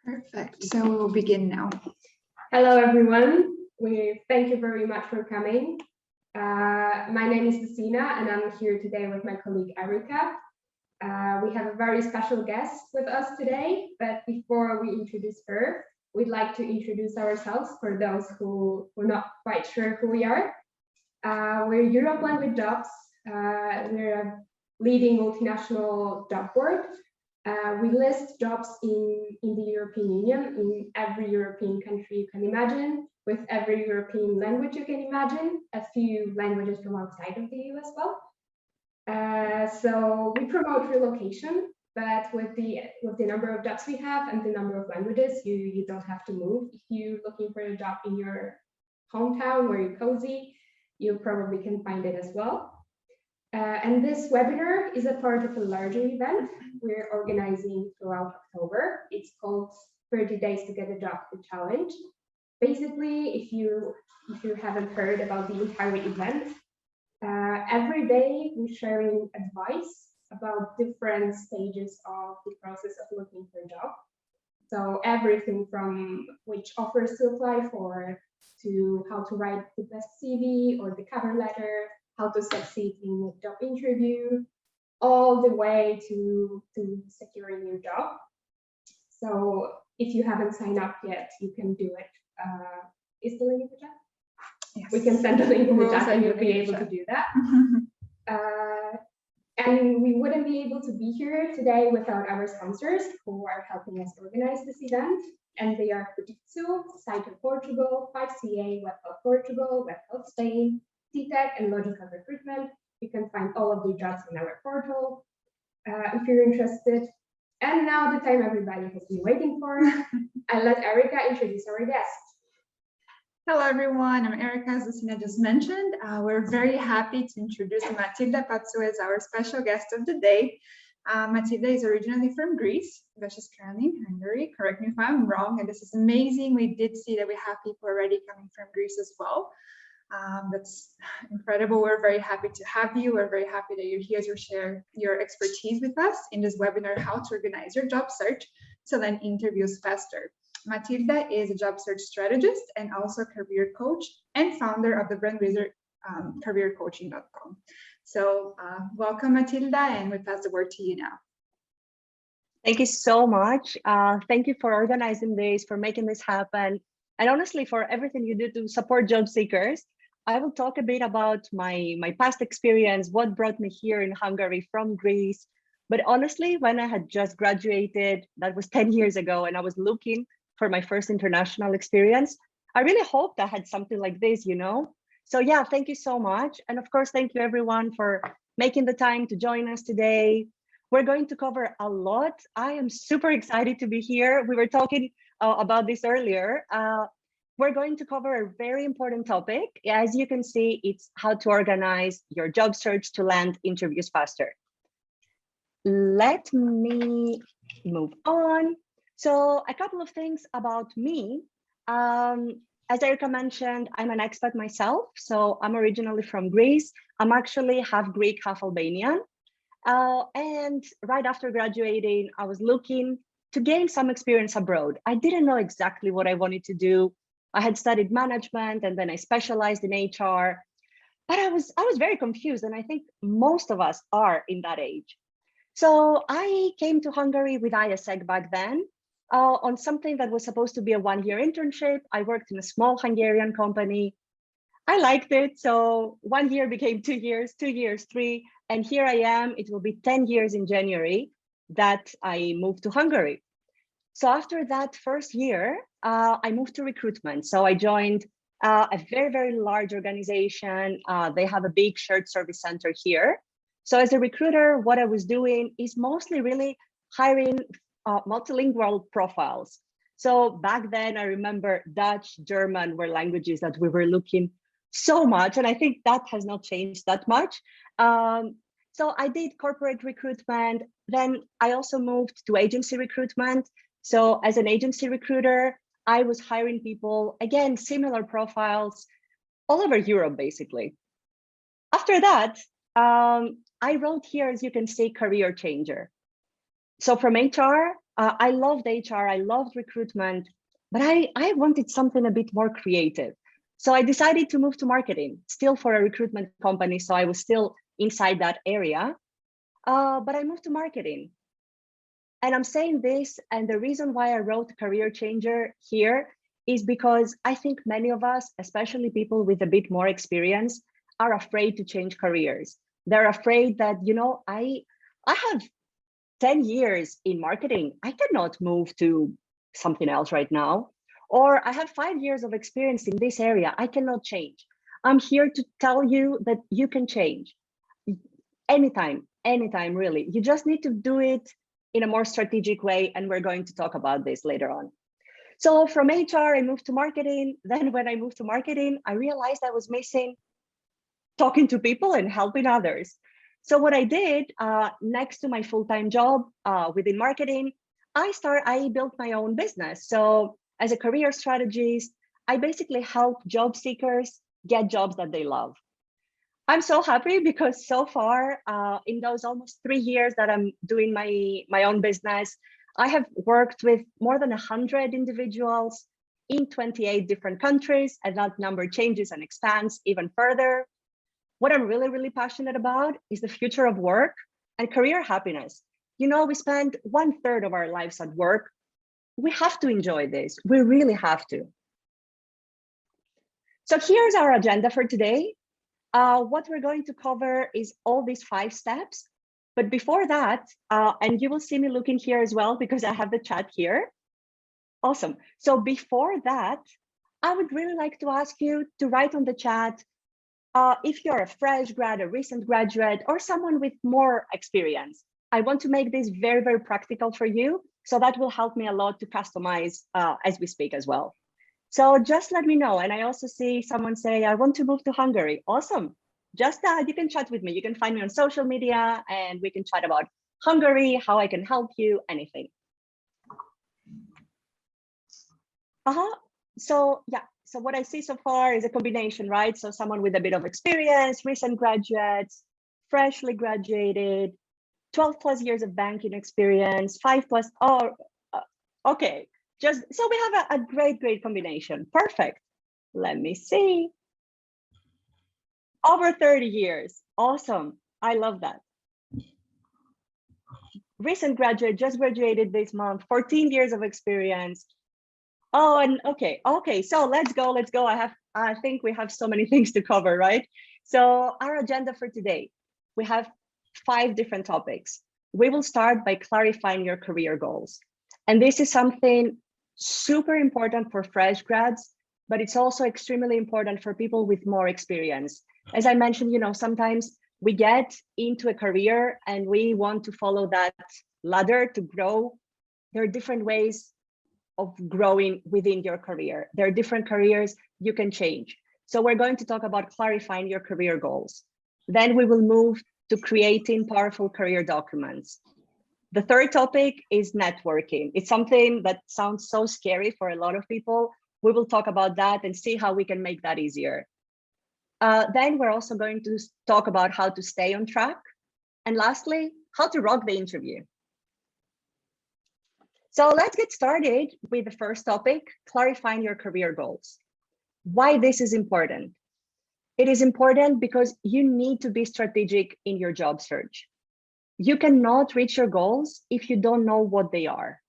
Perfect. So we will begin now. Hello, everyone. We thank you very much for coming. My name is Lucina, and I'm here today with my colleague Erica. We have a very special guest with us today, but before we introduce her, we'd like to introduce ourselves for those who are not quite sure who we are. We're Europe Language Jobs. We're a leading multinational job board. We list jobs in the European Union, in every European country you can imagine, with every European language you can imagine, a few languages from outside of the EU as well. So we promote relocation, but with the number of jobs we have and the number of languages, you don't have to move. If you're looking for a job in your hometown where you're cozy, you probably can find it as well. And this webinar is a part of a larger event we're organizing throughout October. It's called 30 Days to Get a Job, the Challenge. Basically, if you haven't heard about the entire event, every day we're sharing advice about different stages of the process of looking for a job. So everything from which offers to apply for, to how to write the best CV or the cover letter, how to succeed in a job interview, all the way to securing your job. So if you haven't signed up yet, you can do it. Is the link in the chat? Yes. We can send a link in the chat and you'll be able to do that. And we wouldn't be able to be here today without our sponsors who are helping us organize this event. And they are Fujitsu, Cycle Portugal, 5CA, WebHelp Portugal, WebHelp Spain, TTEC, and Logical Recruitment. You can find all of the jobs on our portal if you're interested. And now the time everybody has been waiting for, I'll let Erica introduce our guest. Hello, everyone. I'm Erica, as Lucina just mentioned. We're very happy to introduce Matilda Patsou as our special guest of the day. Matilda is originally from Greece, but she's currently in Hungary. Correct me if I'm wrong. And this is amazing. We did see that we have people already coming from Greece as well. That's incredible. We're very happy to have you. We're very happy that you're here to share your expertise with us in this webinar, how to organize your job search to land interviews faster. Matilda is a job search strategist and also a career coach and founder of the brand wizard careercoaching.com. So welcome, Matilda, and we pass the word to you now. Thank you so much. Thank you for organizing this, for making this happen, and honestly, for everything you do to support job seekers. I will talk a bit about my past experience, what brought me here in Hungary from Greece. But honestly, when I had just graduated, that was 10 years ago, and I was looking for my first international experience, I really hoped I had something like this, you know? So yeah, thank you so much. And of course, thank you everyone for making the time to join us today. We're going to cover a lot. I am super excited to be here. We were talking about this earlier. We're going to cover a very important topic. As you can see, it's how to organize your job search to land interviews faster. Let me move on. So a couple of things about me. As Erica mentioned, I'm an expat myself. So I'm originally from Greece. I'm actually half Greek, half Albanian. And right after graduating, I was looking to gain some experience abroad. I didn't know exactly what I wanted to do. I had studied management and then I specialized in HR, but I was very confused, and I think most of us are in that age. So I came to Hungary with ISEC back then on something that was supposed to be a one-year internship. I worked in a small Hungarian company. I liked it. So 1 year became 2 years, 2 years, 3, and here I am. It will be 10 years in January that I moved to Hungary. So after that first year, I moved to recruitment. So I joined a very, very large organization. They have a big shared service center here. So as a recruiter, what I was doing is mostly really hiring multilingual profiles. So back then, I remember Dutch, German were languages that we were looking so much. And I think that has not changed that much. So I did corporate recruitment. Then I also moved to agency recruitment. So as an agency recruiter, I was hiring people, again, similar profiles all over Europe, basically. After that, I wrote here, as you can see, career changer. So from HR, I loved HR, I loved recruitment, but I wanted something a bit more creative. So I decided to move to marketing, still for a recruitment company. So I was still inside that area, but I moved to marketing. And I'm saying this, and the reason why I wrote Career Changer here is because I think many of us, especially people with a bit more experience, are afraid to change careers. They're afraid that, you know, I have 10 years in marketing. I cannot move to something else right now. Or I have 5 years of experience in this area. I cannot change. I'm here to tell you that you can change anytime, really. You just need to do it in a more strategic way. And we're going to talk about this later on. So from HR, I moved to marketing. Then when I moved to marketing, I realized I was missing talking to people and helping others. So what I did next to my full-time job within marketing, I built my own business. So as a career strategist, I basically help job seekers get jobs that they love. I'm so happy because so far in those almost 3 years that I'm doing my own business, I have worked with more than 100 individuals in 28 different countries, and that number changes and expands even further. What I'm really, really passionate about is the future of work and career happiness. You know, we spend 1/3 of our lives at work. We have to enjoy this. We really have to. So here's our agenda for today. What we're going to cover is all these 5 steps. But before that, and you will see me looking here as well because I have the chat here. Awesome. So before that, I would really like to ask you to write on the chat if you're a fresh grad, a recent graduate, or someone with more experience. I want to make this very, very practical for you. So that will help me a lot to customize as we speak as well. So just let me know. And I also see someone say, I want to move to Hungary. Awesome. Just you can chat with me. You can find me on social media and we can chat about Hungary, how I can help you, anything. So yeah, so what I see so far is a combination, right? So someone with a bit of experience, recent graduates, freshly graduated, 12+ years of banking experience, 5+, okay. Just so we have a great combination. Perfect. Let me see. Over 30 years. Awesome. I love that. Recent graduate, just graduated this month, 14 years of experience. Oh, and okay. So let's go. I think we have so many things to cover, right? So our agenda for today, we have 5 different topics. We will start by clarifying your career goals. And this is something super important for fresh grads, but it's also extremely important for people with more experience. As I mentioned, you know, sometimes we get into a career and we want to follow that ladder to grow. There are different ways of growing within your career. There are different careers you can change. So we're going to talk about clarifying your career goals. Then we will move to creating powerful career documents. The third topic is networking. It's something that sounds so scary for a lot of people. We will talk about that and see how we can make that easier. Then we're also going to talk about how to stay on track. And lastly, how to rock the interview. So let's get started with the first topic, clarifying your career goals. Why this is important? It is important because you need to be strategic in your job search. You cannot reach your goals if you don't know what they are.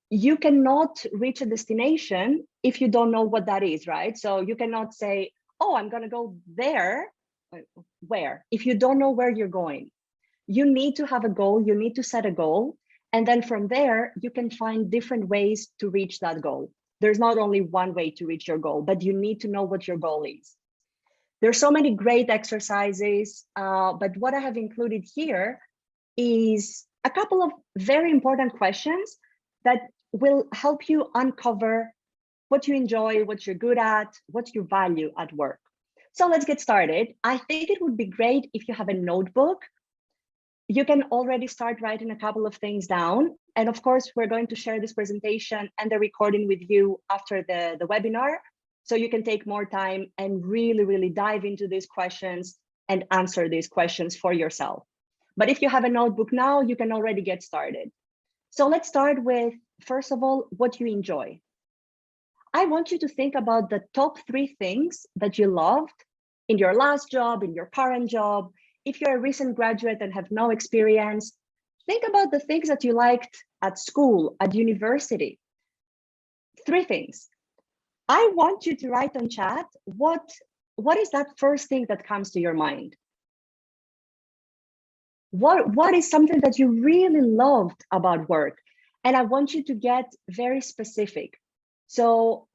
You cannot reach a destination if you don't know what that is, right? So you cannot say, oh, I'm going to go there. Where? If you don't know where you're going. You need to have a goal. You need to set a goal. And then from there, you can find different ways to reach that goal. There's not only one way to reach your goal, but you need to know what your goal is. There's so many great exercises, but what I have included here is a couple of very important questions that will help you uncover what you enjoy, what you're good at, what you value at work. So let's get started. I think it would be great if you have a notebook. You can already start writing a couple of things down. And of course, we're going to share this presentation and the recording with you after the webinar. So you can take more time and really dive into these questions and answer these questions for yourself. But if you have a notebook now, you can already get started. So let's start with, first of all, what you enjoy. I want you to think about the top 3 things that you loved in your last job, in your current job. If you're a recent graduate and have no experience, think about the things that you liked at school, at university. 3 things. I want you to write on chat, what is that first thing that comes to your mind? What is something that you really loved about work? And I want you to get very specific. So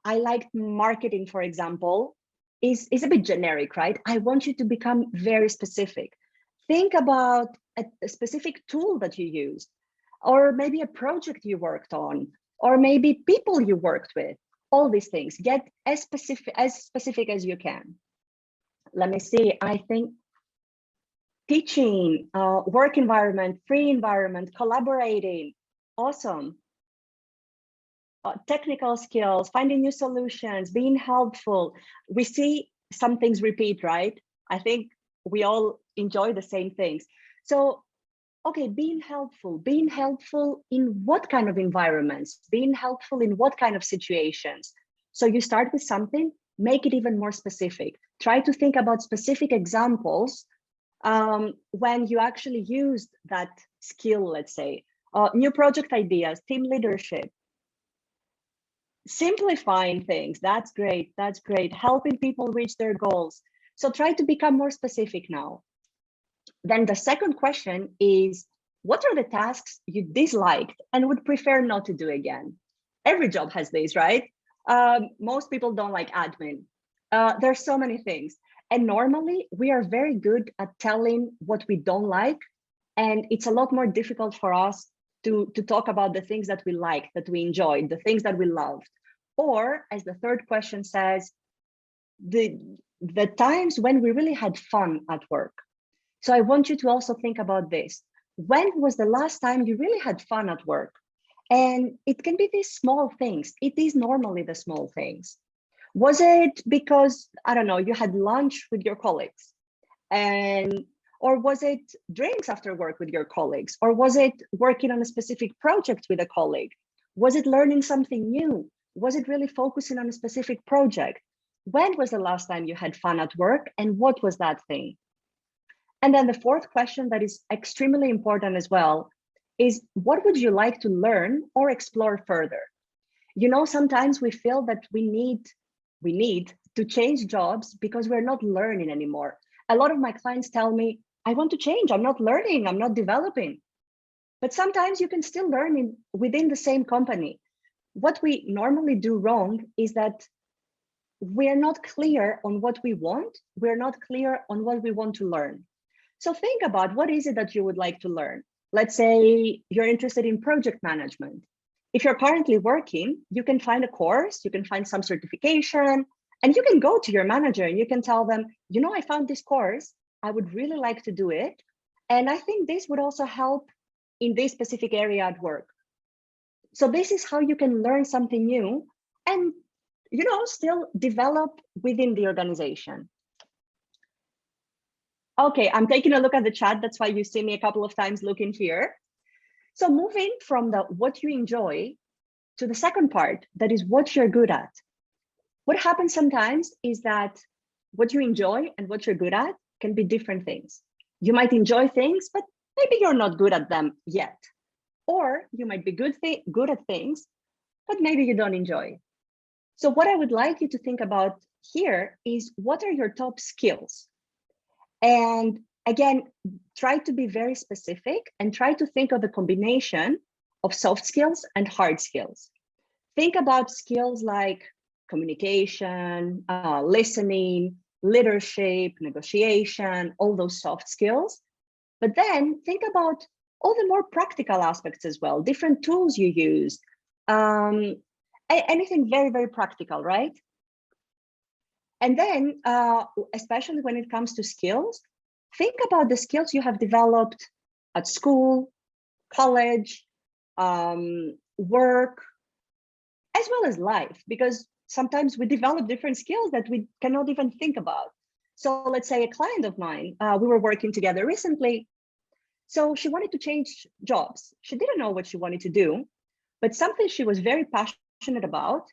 I liked marketing, for example, is a bit generic, right? I want you to become very specific. Think about a specific tool that you used, or maybe a project you worked on, or maybe people you worked with. All these things. Get as specific as you can. Let me see. I think teaching, work environment, free environment, collaborating, awesome. Technical skills, finding new solutions, being helpful. We see some things repeat, right? I think we all enjoy the same things. So, okay, being helpful in what kind of environments, being helpful in what kind of situations. So you start with something, make it even more specific. Try to think about specific examples when you actually used that skill, let's say. New project ideas, team leadership. Simplifying things, that's great, that's great. Helping people reach their goals. So try to become more specific now. Then the second question is, what are the tasks you disliked and would prefer not to do again? Every job has these, right? Most people don't like admin. There's so many things. And normally we are very good at telling what we don't like. And it's a lot more difficult for us to talk about the things that we like, that we enjoyed, the things that we loved. Or as the third question says, the times when we really had fun at work. So I want you to also think about this. When was the last time you really had fun at work? And it can be these small things. It is normally the small things. Was it because, I don't know, you had lunch with your colleagues? Or was it drinks after work with your colleagues? Or was it working on a specific project with a colleague? Was it learning something new? Was it really focusing on a specific project? When was the last time you had fun at work, and what was that thing? And then the fourth question that is extremely important as well is, what would you like to learn or explore further? You know, sometimes we feel that we need to change jobs because we're not learning anymore. A lot of my clients tell me, I want to change, I'm not learning, I'm not developing. But sometimes you can still learn within the same company. What we normally do wrong is that we're not clear on what we want. We're not clear on what we want to learn. So think about, what is it that you would like to learn? Let's say you're interested in project management. If you're currently working, you can find a course, you can find some certification, and you can go to your manager and you can tell them, you know, I found this course, I would really like to do it. And I think this would also help in this specific area at work. So this is how you can learn something new and, you know, still develop within the organization. Okay, I'm taking a look at the chat. That's why you see me a couple of times looking here. So moving from the what you enjoy to the second part, that is what you're good at. What happens sometimes is that what you enjoy and what you're good at can be different things. You might enjoy things, but maybe you're not good at them yet. Or you might be good at things, but maybe you don't enjoy. So what I would like you to think about here is, what are your top skills? And again, try to be very specific and try to think of the combination of soft skills and hard skills. Think about skills like communication, listening, leadership, negotiation, all those soft skills. But then think about all the more practical aspects as well, different tools you use, anything very, very practical, right? And then, especially when it comes to skills, think about the skills you have developed at school, college, work, as well as life, because sometimes we develop different skills that we cannot even think about. So let's say a client of mine, we were working together recently, So she wanted to change jobs. She didn't know what she wanted to do, but something she was very passionate about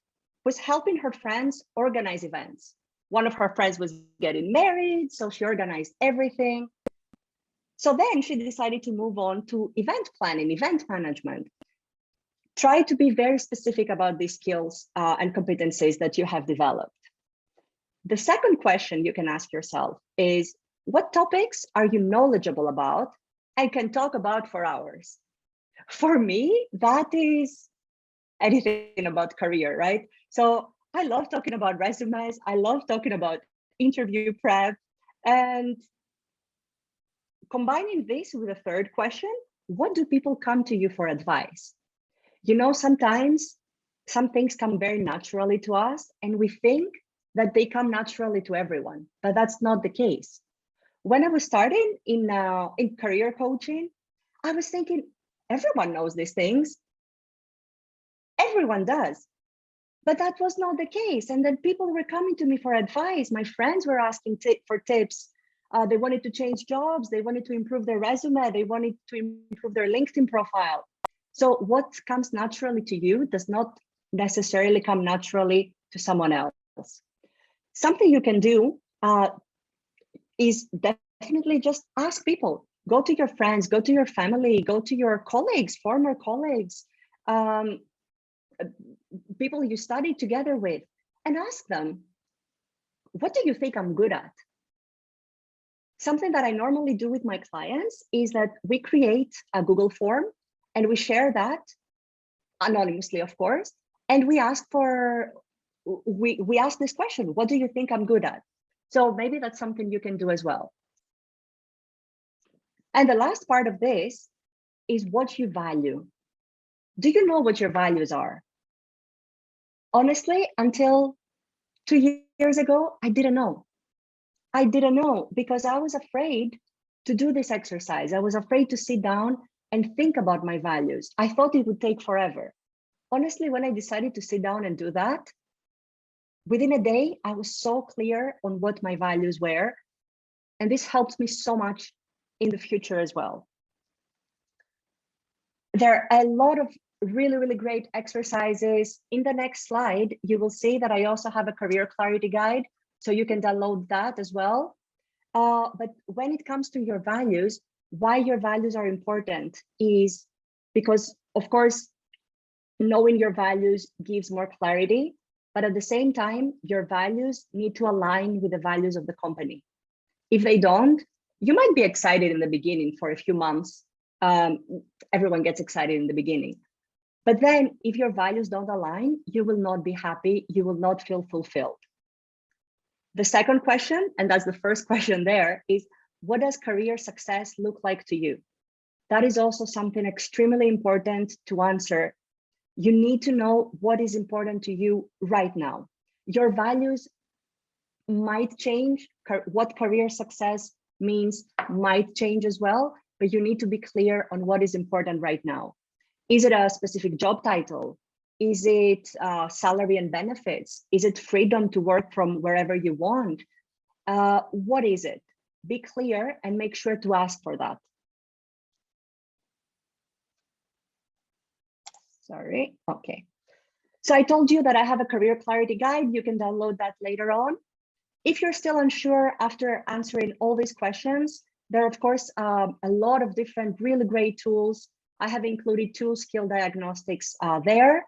was helping her friends organize events. One of her friends was getting married, so she organized everything. So then she decided to move on to event planning, event management. Try to be very specific about these skills and competencies that you have developed. The second question you can ask yourself is, what topics are you knowledgeable about and can talk about for hours? For me, that is anything about career, right? So I love talking about resumes. I love talking about interview prep. And combining this with a third question, what do people come to you for advice? You know, sometimes some things come very naturally to us and we think that they come naturally to everyone, but that's not the case. When I was starting in career coaching, I was thinking, everyone knows these things. Everyone does. But that was not the case. And then people were coming to me for advice. My friends were asking for tips. They wanted to change jobs. They wanted to improve their resume. They wanted to improve their LinkedIn profile. So what comes naturally to you does not necessarily come naturally to someone else. Something you can do is definitely just ask people. Go to your friends, go to your family, go to your colleagues, former colleagues, people you studied together with, and ask them, what do you think I'm good at? Something that I normally do with my clients is that we create a Google form and we share that anonymously, of course, and we ask this question, what do you think I'm good at? So maybe that's something you can do as well. And the last part of this is what you value. Do you know what your values are? Honestly, until 2 years ago, I didn't know. I didn't know because I was afraid to do this exercise. I was afraid to sit down and think about my values. I thought it would take forever. Honestly, when I decided to sit down and do that, within a day, I was so clear on what my values were. And this helps me so much in the future as well. There are a lot of really, really great exercises. In the next slide, you will see that I also have a career clarity guide, so you can download that as well. But when it comes to your values, why your values are important is because, of course, knowing your values gives more clarity, but at the same time, your values need to align with the values of the company. If they don't, you might be excited in the beginning for a few months. Everyone gets excited in the beginning. But then if your values don't align, you will not be happy. You will not feel fulfilled. The second question, and that's the first question there, is what does career success look like to you? That is also something extremely important to answer. You need to know what is important to you right now. Your values might change. What career success means might change as well, but you need to be clear on what is important right now. Is it a specific job title? Is it salary and benefits? Is it freedom to work from wherever you want? What is it? Be clear and make sure to ask for that. Sorry, okay. So I told you that I have a career clarity guide. You can download that later on. If you're still unsure after answering all these questions, there are, of course, a lot of different really great tools. I have included 2 skill diagnostics there.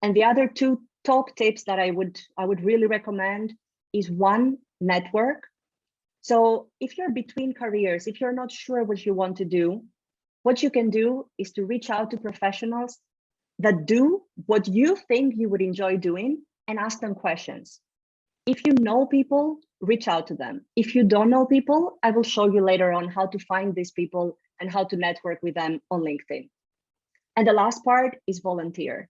And the other 2 top tips that I would really recommend is 1, network. So if you're between careers, if you're not sure what you want to do, what you can do is to reach out to professionals that do what you think you would enjoy doing and ask them questions. If you know people, reach out to them. If you don't know people, I will show you later on how to find these people and how to network with them on LinkedIn. And the last part is volunteer.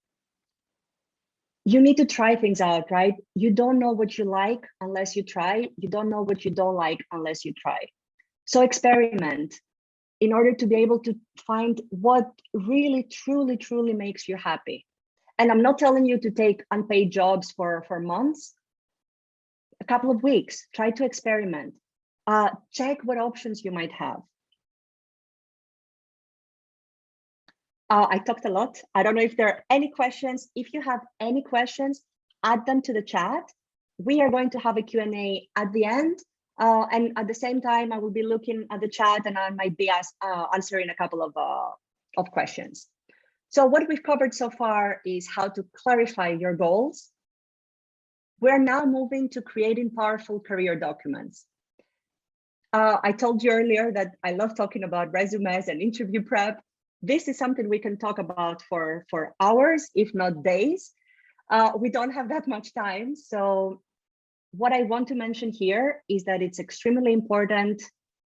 You need to try things out, right? You don't know what you like unless you try. You don't know what you don't like unless you try. So experiment in order to be able to find what really, truly, truly makes you happy. And I'm not telling you to take unpaid jobs for months. A couple of weeks, try to experiment. Check what options you might have. I talked a lot. I don't know if there are any questions. If you have any questions, add them to the chat. We are going to have a Q&A at the end. And at the same time, I will be looking at the chat and I might be answering a couple of questions. So what we've covered so far is how to clarify your goals. We're now moving to creating powerful career documents. I told you earlier that I love talking about resumes and interview prep. This is something we can talk about for hours, if not days. We don't have that much time. So what I want to mention here is that it's extremely important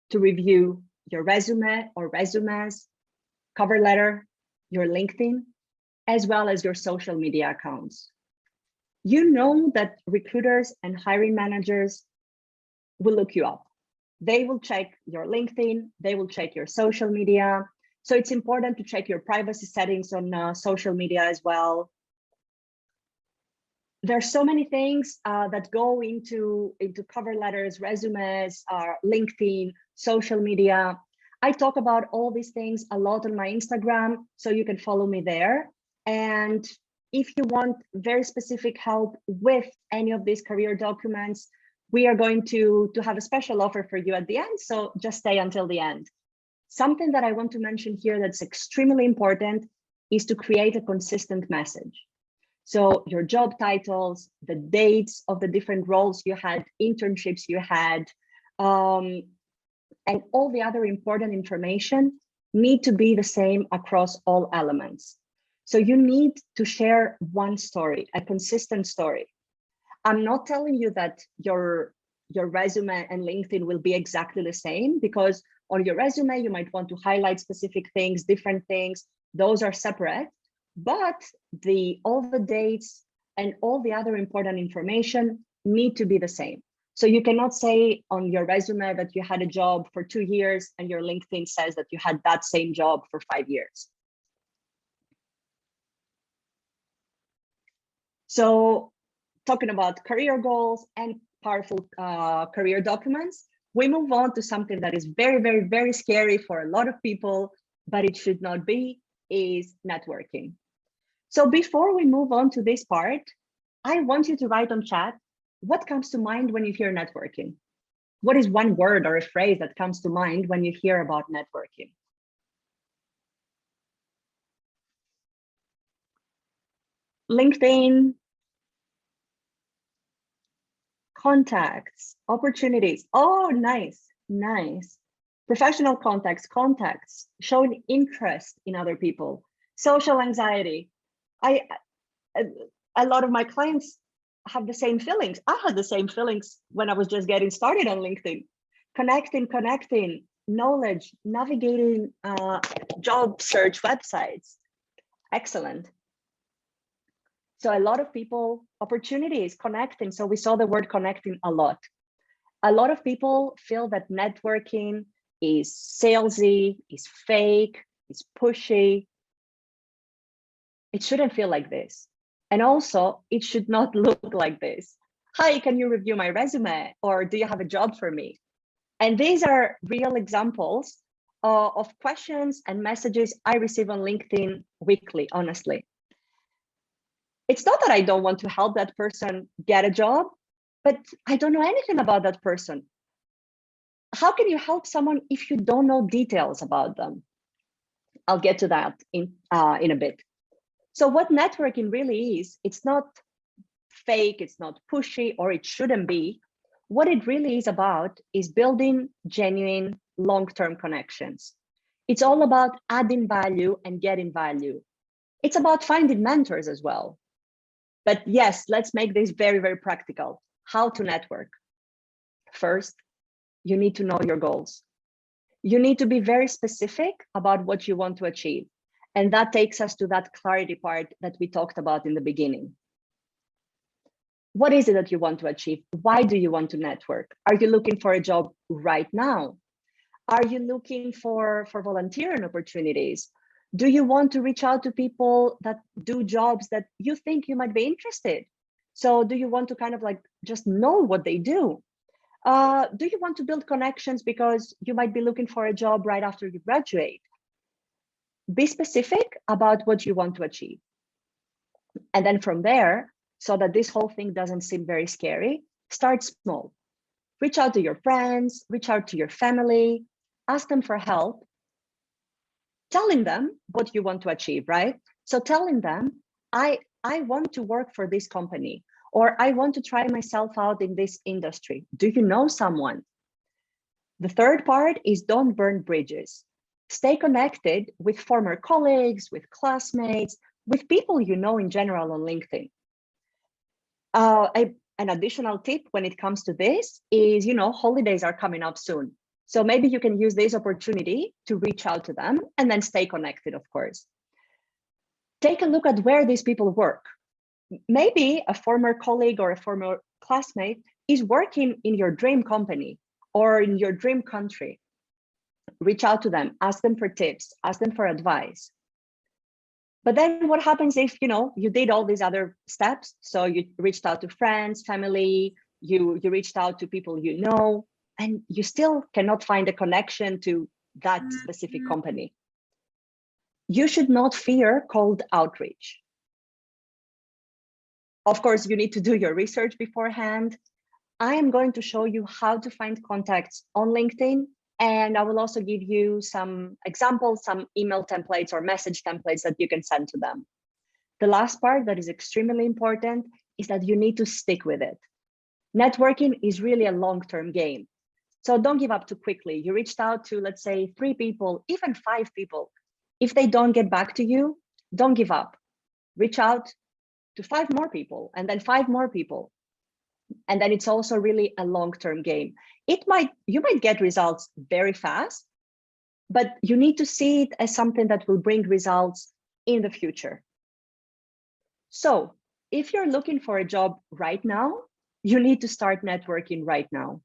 to review your resume or resumes, cover letter, your LinkedIn, as well as your social media accounts. You know that recruiters and hiring managers will look you up. They will check your LinkedIn, they will check your social media. So it's important to check your privacy settings on social media as well. There's so many things that go into cover letters, resumes, LinkedIn, social media. I talk about all these things a lot on my Instagram, so you can follow me there. And if you want very specific help with any of these career documents, we are going to have a special offer for you at the end, so just stay until the end. Something that I want to mention here that's extremely important is to create a consistent message. So your job titles, the dates of the different roles you had, internships you had, and all the other important information need to be the same across all elements. So you need to share one story, a consistent story. I'm not telling you that your resume and LinkedIn will be exactly the same, because on your resume, you might want to highlight specific things, different things. Those are separate, but all the dates and all the other important information need to be the same. So you cannot say on your resume that you had a job for 2 years and your LinkedIn says that you had that same job for 5 years. So talking about career goals and powerful career documents, we move on to something that is very, very, very scary for a lot of people, but it should not be, is networking. So before we move on to this part, I want you to write on chat, what comes to mind when you hear networking? What is one word or a phrase that comes to mind when you hear about networking? LinkedIn, contacts, opportunities. Oh, nice, nice. Professional contacts, showing interest in other people, social anxiety. A lot of my clients have the same feelings. I had the same feelings when I was just getting started on LinkedIn. Connecting, knowledge, navigating job search websites. Excellent. So a lot of people, opportunities, connecting. So we saw the word connecting a lot. A lot of people feel that networking is salesy, is fake, is pushy. It shouldn't feel like this. And also, it should not look like this. Hi, can you review my resume? Or do you have a job for me? And these are real examples of questions and messages I receive on LinkedIn weekly, honestly. It's not that I don't want to help that person get a job, but I don't know anything about that person. How can you help someone if you don't know details about them? I'll get to that in a bit. So what networking really is, it's not fake, it's not pushy, or it shouldn't be. What it really is about is building genuine long-term connections. It's all about adding value and getting value. It's about finding mentors as well. But yes, let's make this very, very practical. How to network? First, you need to know your goals. You need to be very specific about what you want to achieve. And that takes us to that clarity part that we talked about in the beginning. What is it that you want to achieve? Why do you want to network? Are you looking for a job right now? Are you looking for volunteering opportunities? Do you want to reach out to people that do jobs that you think you might be interested? So do you want to kind of like just know what they do? Do you want to build connections because you might be looking for a job right after you graduate? Be specific about what you want to achieve. And then from there, so that this whole thing doesn't seem very scary, start small. Reach out to your friends, reach out to your family, ask them for help, telling them what you want to achieve, right? So telling them, I want to work for this company, or I want to try myself out in this industry. Do you know someone? The third part is don't burn bridges. Stay connected with former colleagues, with classmates, with people you know in general on LinkedIn. An additional tip when it comes to this is, holidays are coming up soon. So maybe you can use this opportunity to reach out to them and then stay connected, of course. Take a look at where these people work. Maybe a former colleague or a former classmate is working in your dream company or in your dream country. Reach out to them, ask them for tips, ask them for advice. But then what happens if, you did all these other steps? So you reached out to friends, family, you reached out to people you know, and you still cannot find a connection to that specific company. You should not fear cold outreach. Of course, you need to do your research beforehand. I am going to show you how to find contacts on LinkedIn, and I will also give you some examples, some email templates or message templates that you can send to them. The last part that is extremely important is that you need to stick with it. Networking is really a long-term game. So don't give up too quickly. You reached out to, let's say, 3 people, even 5 people. If they don't get back to you, don't give up. Reach out to 5 more people and then 5 more people. And then it's also really a long-term game. You might get results very fast, but you need to see it as something that will bring results in the future. So if you're looking for a job right now, you need to start networking right now.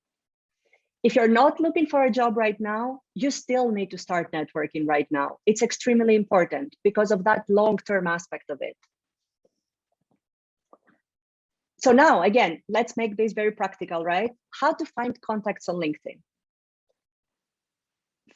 If you're not looking for a job right now, you still need to start networking right now. It's extremely important because of that long-term aspect of it. So now, again, let's make this very practical, right? How to find contacts on LinkedIn.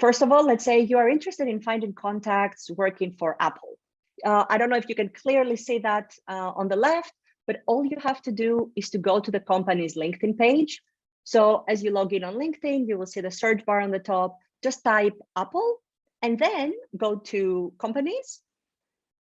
First of all, let's say you are interested in finding contacts working for Apple. I don't know if you can clearly see that on the left, but all you have to do is to go to the company's LinkedIn page. So as you log in on LinkedIn, you will see the search bar on the top. Just type Apple and then go to companies.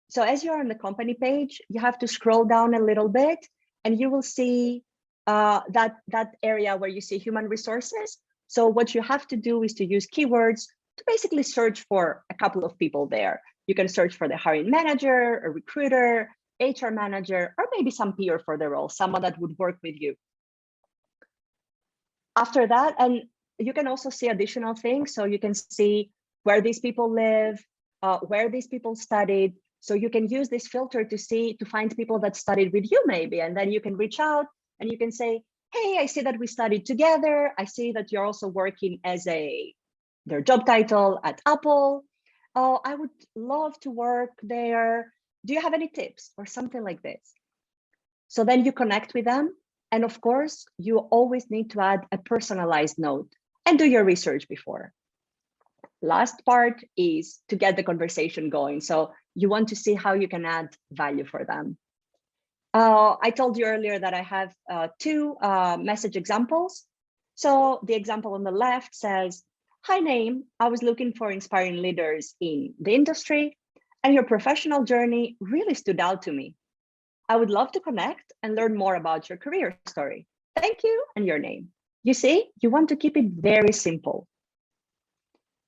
So as you're on the company page, you have to scroll down a little bit and you will see that area where you see human resources. So what you have to do is to use keywords to basically search for a couple of people there. You can search for the hiring manager, a recruiter, HR manager, or maybe some peer for the role, someone that would work with you. After that, and you can also see additional things. So you can see where these people live, where these people studied. So you can use this filter to find people that studied with you maybe, and then you can reach out and you can say, hey, I see that we studied together. I see that you're also working as their job title at Apple. Oh, I would love to work there. Do you have any tips or something like this? So then you connect with them. And of course, you always need to add a personalized note and do your research before. Last part is to get the conversation going. So you want to see how you can add value for them. I told you earlier that I have 2 message examples. So the example on the left says, hi name, I was looking for inspiring leaders in the industry and your professional journey really stood out to me. I would love to connect and learn more about your career story. Thank you and your name. You see, you want to keep it very simple.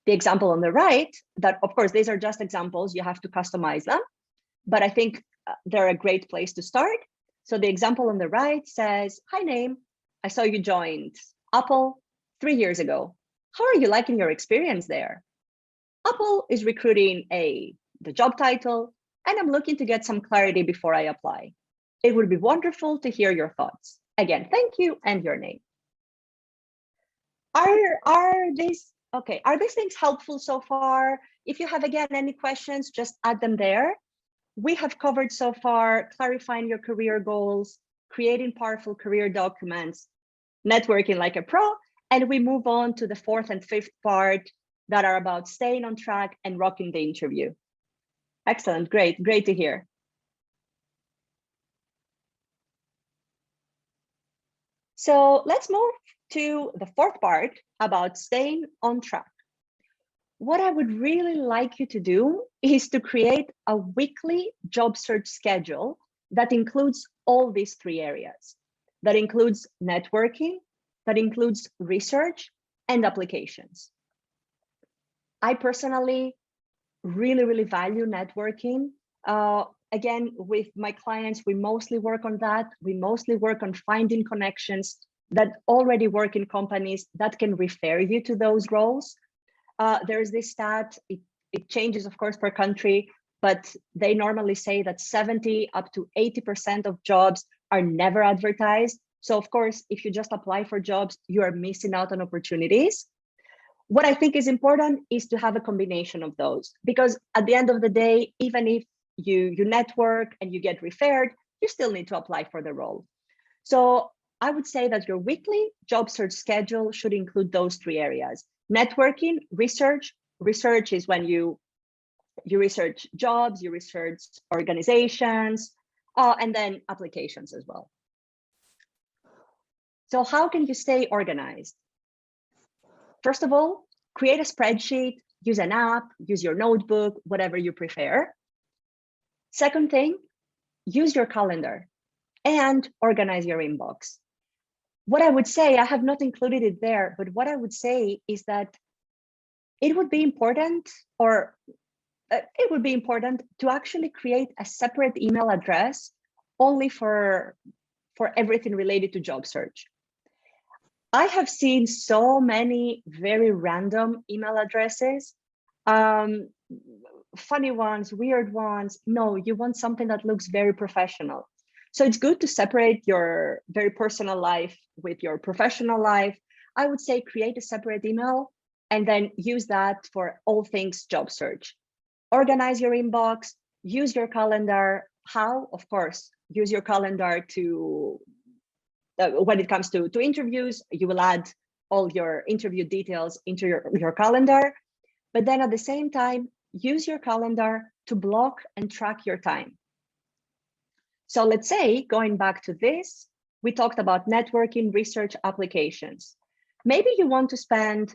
The example on the right, that of course, these are just examples, you have to customize them, but I think they're a great place to start. So the example on the right says, hi name, I saw you joined Apple 3 years ago. How are you liking your experience there? Apple is recruiting the job title, and I'm looking to get some clarity before I apply. It would be wonderful to hear your thoughts. Again, thank you and your name. Are these things helpful so far? If you have, again, any questions, just add them there. We have covered so far clarifying your career goals, creating powerful career documents, networking like a pro, and we move on to the 4th and 5th part that are about staying on track and rocking the interview. Excellent, great to hear. So let's move to the fourth part about staying on track. What I would really like you to do is to create a weekly job search schedule that includes all these three areas. That includes networking, that includes research and applications. I personally really value networking. Again, with my clients, we mostly work on that. We mostly work on finding connections that already work in companies that can refer you to those roles. There's this stat, it changes of course per country, but they normally say that 70 up to 80% of jobs are never advertised. So of course, if you just apply for jobs, you are missing out on opportunities. What I think is important is to have a combination of those, because at the end of the day, even if you network and you get referred, you still need to apply for the role. So I would say that your weekly job search schedule should include those three areas: networking, research. Research is when you research jobs, you research organizations, and then applications as well. So how can you stay organized? First of all, create a spreadsheet, use an app, use your notebook, whatever you prefer. Second thing, use your calendar and organize your inbox. What I would say, I have not included it there, but what I would say is that it would be important, to actually create a separate email address only for everything related to job search. I have seen so many very random email addresses, funny ones, weird ones. No, you want something that looks very professional. So it's good to separate your very personal life with your professional life. I would say create a separate email and then use that for all things job search. Organize your inbox, use your calendar. How? Of course, use your calendar to, when it comes to interviews, you will add all your interview details into your calendar. But then at the same time, use your calendar to block and track your time. So let's say, going back to this, we talked about networking, research, applications. Maybe you want to spend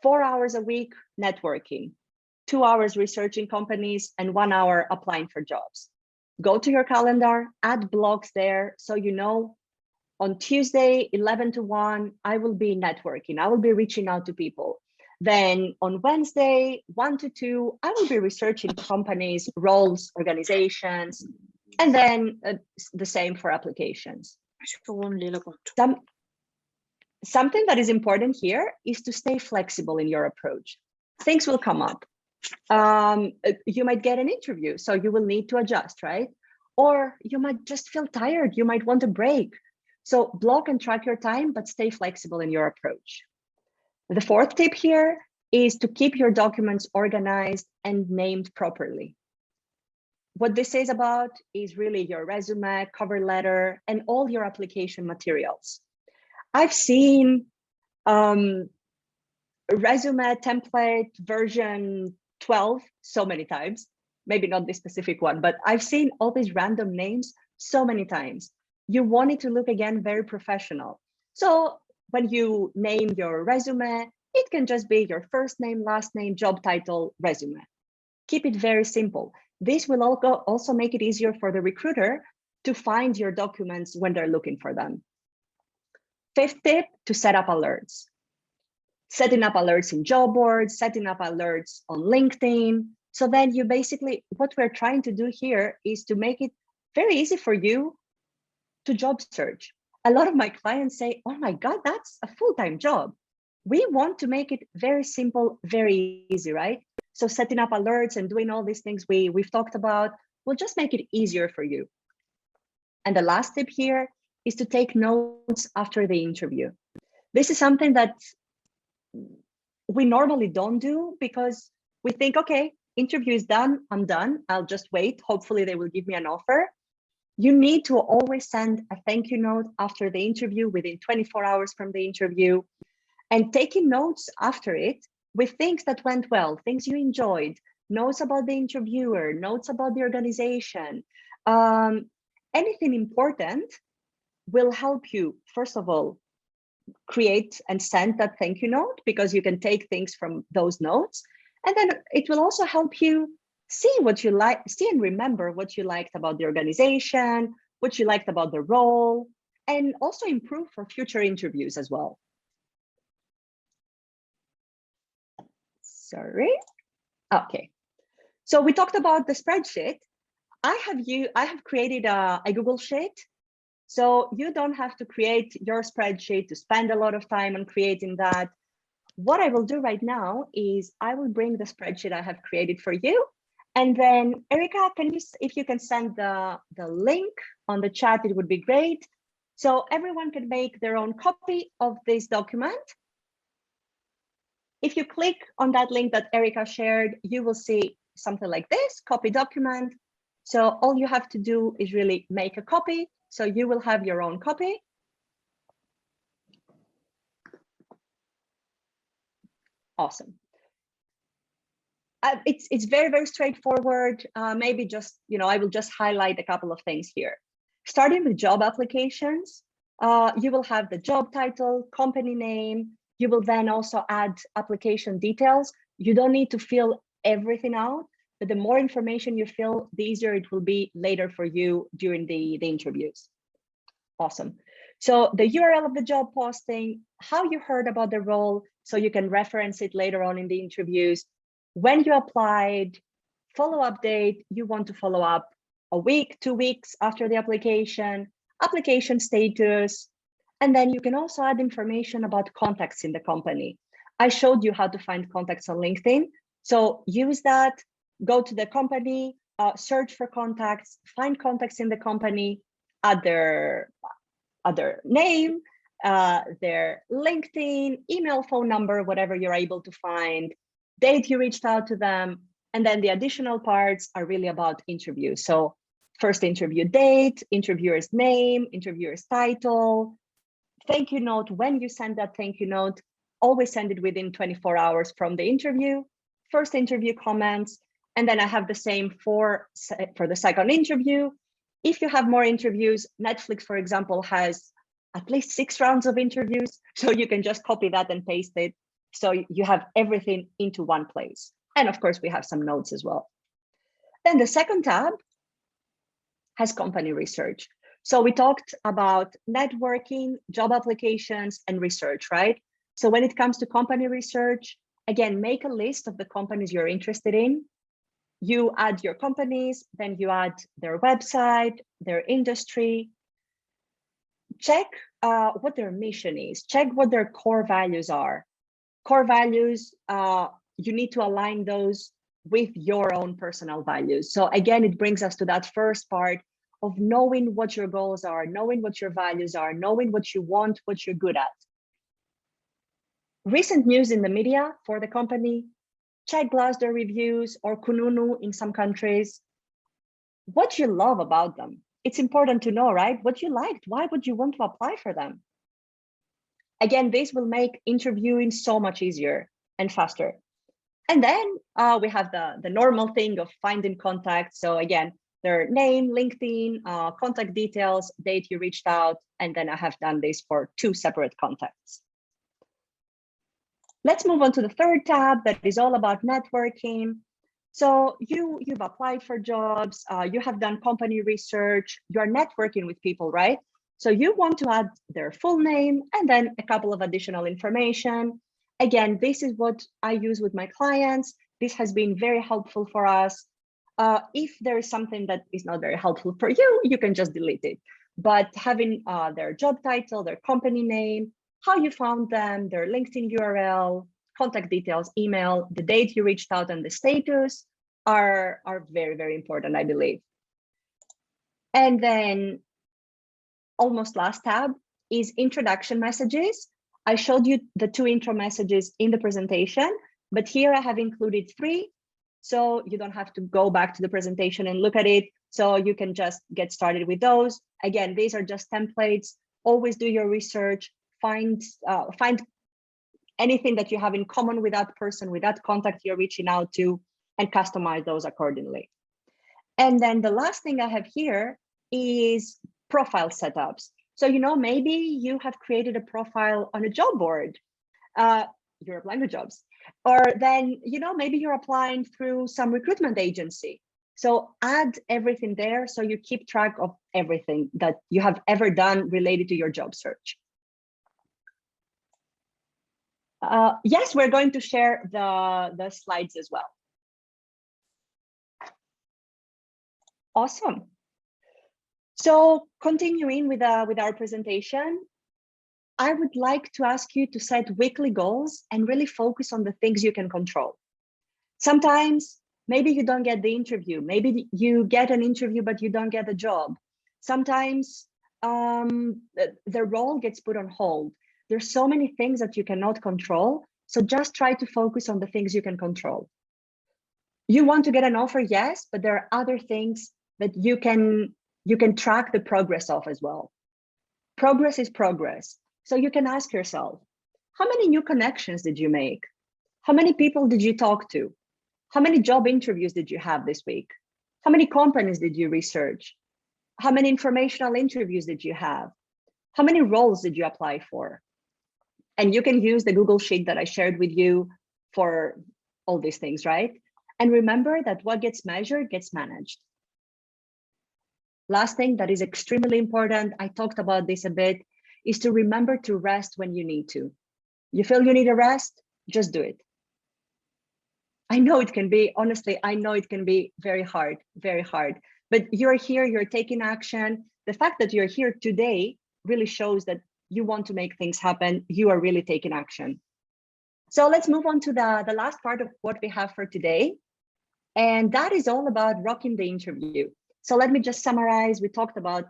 4 hours a week networking, 2 hours researching companies, and 1 hour applying for jobs. Go to your calendar, add blocks there, so you know on Tuesday, 11 to 1, I will be networking. I will be reaching out to people. Then on Wednesday, 1 to 2, I will be researching companies, roles, organizations, and then the same for applications. Something that is important here is to stay flexible in your approach. Things will come up. You might get an interview, so you will need to adjust, right? Or you might just feel tired. You might want a break. So block and track your time, but stay flexible in your approach. The fourth tip here is to keep your documents organized and named properly. What this is about is really your resume, cover letter, and all your application materials. I've seen resume template version 12 so many times, maybe not this specific one, but I've seen all these random names so many times. You want it to look, again, very professional. So when you name your resume, it can just be your first name, last name, job title, resume. Keep it very simple. This will also make it easier for the recruiter to find your documents when they're looking for them. Fifth tip, to set up alerts. Setting up alerts in job boards, setting up alerts on LinkedIn. So then you basically, what we're trying to do here is to make it very easy for you to job search. A lot of my clients say, oh my God, that's a full-time job. We want to make it very simple, very easy, right? So setting up alerts and doing all these things we've talked about will just make it easier for you. And the last tip here is to take notes after the interview. This is something that we normally don't do because we think, okay, interview is done, I'm done, I'll just wait. Hopefully they will give me an offer. You need to always send a thank you note after the interview, within 24 hours from the interview, and taking notes after it with things that went well, things you enjoyed, notes about the interviewer, notes about the organization, anything important will help you, first of all, create and send that thank you note, because you can take things from those notes. And then it will also help you see what you like, see and remember what you liked about the organization, what you liked about the role, and also improve for future interviews as well. Sorry. Okay. So we talked about the spreadsheet. I have created a Google Sheet. So you don't have to create your spreadsheet, to spend a lot of time on creating that. What I will do right now is I will bring the spreadsheet I have created for you. And then Erica, if you can send the link on the chat, it would be great. So everyone can make their own copy of this document. If you click on that link that Erica shared, you will see something like this, copy document. So all you have to do is really make a copy. So you will have your own copy. Awesome. It's very, very straightforward. Maybe just, I will just highlight a couple of things here. Starting with job applications, you will have the job title, company name. You will then also add application details. You don't need to fill everything out, but the more information you fill, the easier it will be later for you during the interviews. Awesome. So the URL of the job posting, how you heard about the role, so you can reference it later on in the interviews. When you applied, follow-up date, you want to follow up a week, 2 weeks after the application status. And then you can also add information about contacts in the company. I showed you how to find contacts on LinkedIn. So use that, go to the company, search for contacts, find contacts in the company, add their name, their LinkedIn, email, phone number, whatever you're able to find, date you reached out to them. And then the additional parts are really about interviews. So first interview date, interviewer's name, interviewer's title, thank you note. When you send that thank you note, always send it within 24 hours from the interview, first interview comments, and then I have the same for the second interview. If you have more interviews, Netflix, for example, has at least 6 rounds of interviews, so you can just copy that and paste it. So you have everything into one place. And of course, we have some notes as well. Then the second tab has company research. So we talked about networking, job applications, and research, right? So when it comes to company research, again, make a list of the companies you're interested in. You add your companies, then you add their website, their industry. Check what their mission is. Check what their core values are. Core values, you need to align those with your own personal values. So again, it brings us to that first part of knowing what your goals are, knowing what your values are, knowing what you want, what you're good at. Recent news in the media for the company, check Glassdoor reviews or Kununu in some countries. What you love about them. It's important to know, right? What you liked, why would you want to apply for them? Again, this will make interviewing so much easier and faster. And then we have the normal thing of finding contacts. So again, their name, LinkedIn, contact details, date you reached out, and then I have done this for 2 separate contacts. Let's move on to the third tab that is all about networking. So you've applied for jobs, you have done company research, you're networking with people, right? So you want to add their full name and then a couple of additional information. Again, this is what I use with my clients. This has been very helpful for us. If there is something that is not very helpful for you, you can just delete it. But having their job title, their company name, how you found them, their LinkedIn URL, contact details, email, the date you reached out, and the status are very, very important, I believe. And then almost last tab is introduction messages. I showed you the 2 intro messages in the presentation, but here I have included 3. So you don't have to go back to the presentation and look at it. So you can just get started with those. Again, these are just templates. Always do your research. Find anything that you have in common with that person, with that contact you're reaching out to. and customize those accordingly. And then the last thing I have here is profile setups. So, maybe you have created a profile on a job board. You're applying to jobs. Or then, maybe you're applying through some recruitment agency. So add everything there so you keep track of everything that you have ever done related to your job search. Yes, we're going to share the slides as well. Awesome. So continuing with our presentation, I would like to ask you to set weekly goals and really focus on the things you can control. Sometimes, maybe you don't get the interview. Maybe you get an interview, but you don't get the job. Sometimes the role gets put on hold. There's so many things that you cannot control. So just try to focus on the things you can control. You want to get an offer, yes, but there are other things that you can track the progress of as well. Progress is progress. So you can ask yourself, how many new connections did you make? How many people did you talk to? How many job interviews did you have this week? How many companies did you research? How many informational interviews did you have? How many roles did you apply for? And you can use the Google Sheet that I shared with you for all these things, right? And remember that what gets measured gets managed. Last thing that is extremely important, I talked about this a bit, is to remember to rest when you need to. You feel you need a rest, just do it. I know it can be, honestly, I know it can be very hard, but you're here, you're taking action. The fact that you're here today really shows that you want to make things happen. You are really taking action. So let's move on to the last part of what we have for today. And that is all about rocking the interview. So let me just summarize. We talked about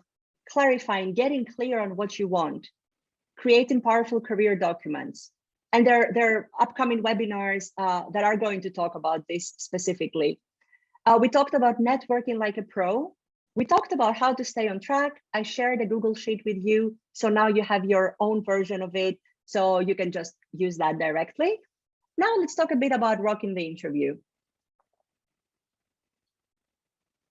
clarifying, getting clear on what you want, creating powerful career documents. And there are upcoming webinars that are going to talk about this specifically. We talked about networking like a pro. We talked about how to stay on track. I shared a Google Sheet with you. So now you have your own version of it. So you can just use that directly. Now let's talk a bit about rocking the interview.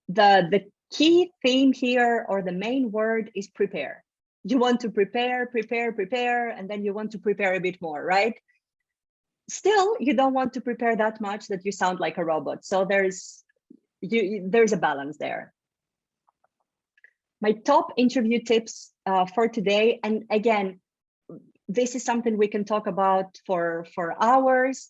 The key theme here, or the main word, is prepare. You want to prepare, and then you want to prepare a bit more, right? Still, you don't want to prepare that much that you sound like a robot. So there's a balance there. My top interview tips for today, and again, this is something we can talk about for hours.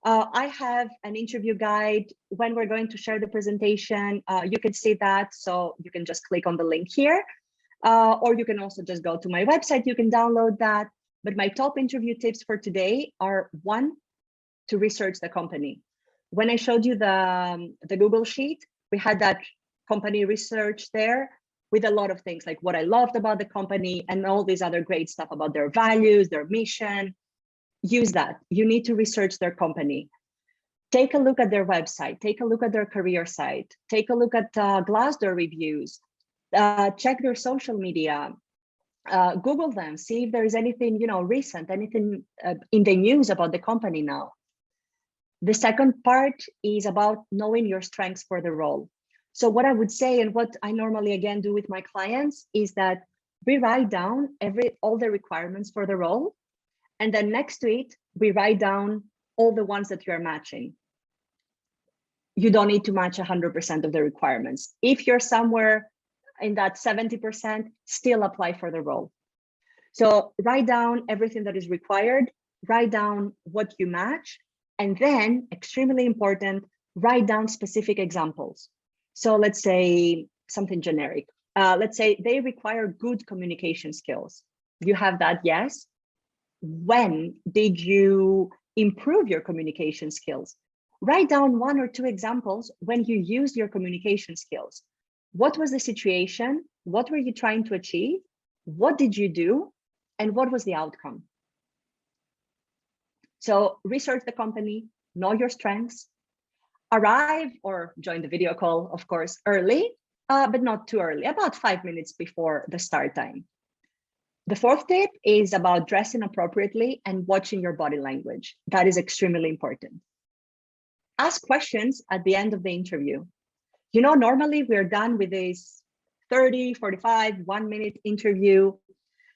I have an interview guide. When we're going to share the presentation, you can see that. So you can just click on the link here, or you can also just go to my website. You can download that. But my top interview tips for today are: 1, to research the company. When I showed you the Google Sheet, we had that company research there with a lot of things like what I loved about the company and all these other great stuff about their values, their mission. Use that. You need to research their company. Take a look at their website. Take a look at their career site. Take a look at Glassdoor reviews. Check their social media. Google them. See if there is anything recent, anything in the news about the company now. The second part is about knowing your strengths for the role. So what I would say, and what I normally again do with my clients, is that we write down all the requirements for the role. And then next to it, we write down all the ones that you're matching. You don't need to match 100% of the requirements. If you're somewhere in that 70%, still apply for the role. So write down everything that is required, write down what you match, and then, extremely important, write down specific examples. So let's say something generic. Let's say they require good communication skills. You have that, yes. When did you improve your communication skills? Write down 1 or 2 examples when you used your communication skills. What was the situation? What were you trying to achieve? What did you do? And what was the outcome? So research the company, know your strengths, arrive or join the video call, of course, early, but not too early, about 5 minutes before the start time. The 4th tip is about dressing appropriately and watching your body language. That is extremely important. ask questions at the end of the interview. You know, normally we're done with this 30, 45, 1-minute interview,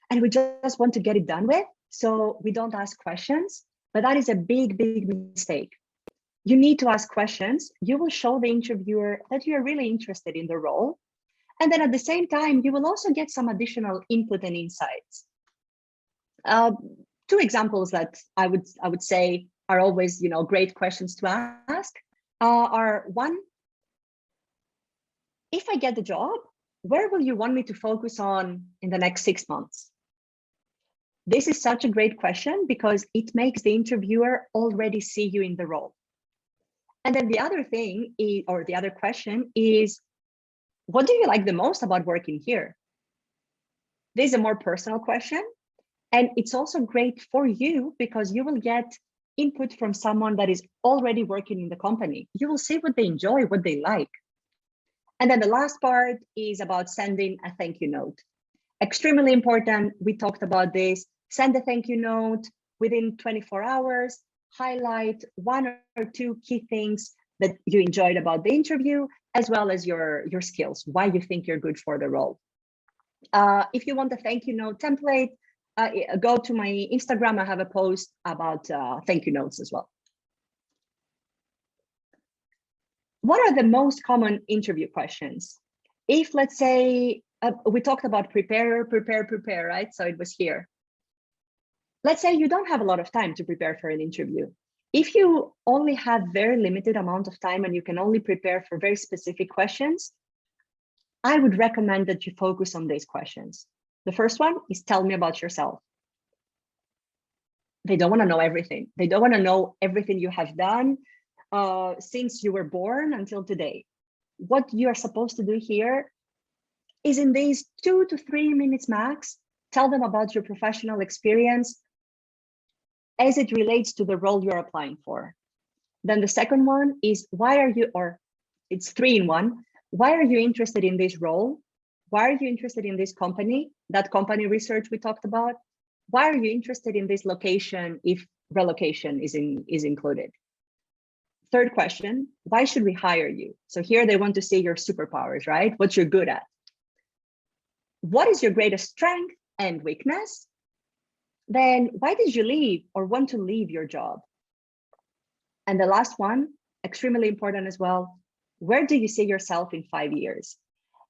and we just want to get it done with. So we don't ask questions, but that is a big, big mistake. You need to ask questions. You will show the interviewer that you're really interested in the role. And then at the same time, you will also get some additional input and insights. Two examples that I would say are always, you know, great questions to ask are one, if I get the job, where will you want me to focus on in the next 6 months? This is such a great question because it makes the interviewer already see you in the role. And then the other thing is, or the other question is, what do you like the most about working here? This is a more personal question. And it's also great for you because you will get input from someone that is already working in the company. You will see what they enjoy, what they like. And then the last part is about sending a thank you note. Extremely important. We talked about this. Send a thank you note within 24 hours. Highlight 1 or 2 key things that you enjoyed about the interview, as well as your skills, why you think you're good for the role. If you want a thank you note template, go to my Instagram. I have a post about thank you notes as well. What are the most common interview questions? If, let's say, we talked about prepare, right? So it was here. Let's say you don't have a lot of time to prepare for an interview. If you only have very limited amount of time and you can only prepare for very specific questions, I would recommend that you focus on these questions. The first one is tell me about yourself. They don't want to know everything. They don't want to know everything you have done since you were born until today. What you are supposed to do here is in these 2 to 3 minutes max, tell them about your professional experience as it relates to the role you're applying for. Then the second one is why are you, or it's 3 in 1, why are you interested in this role? Why are you interested in this company? That company research we talked about. Why are you interested in this location if relocation is included? Third question, why should we hire you? So here they want to see your superpowers, right? What you're good at. What is your greatest strength and weakness? Then why did you leave or want to leave your job? And the last one, extremely important as well, where do you see yourself in 5 years?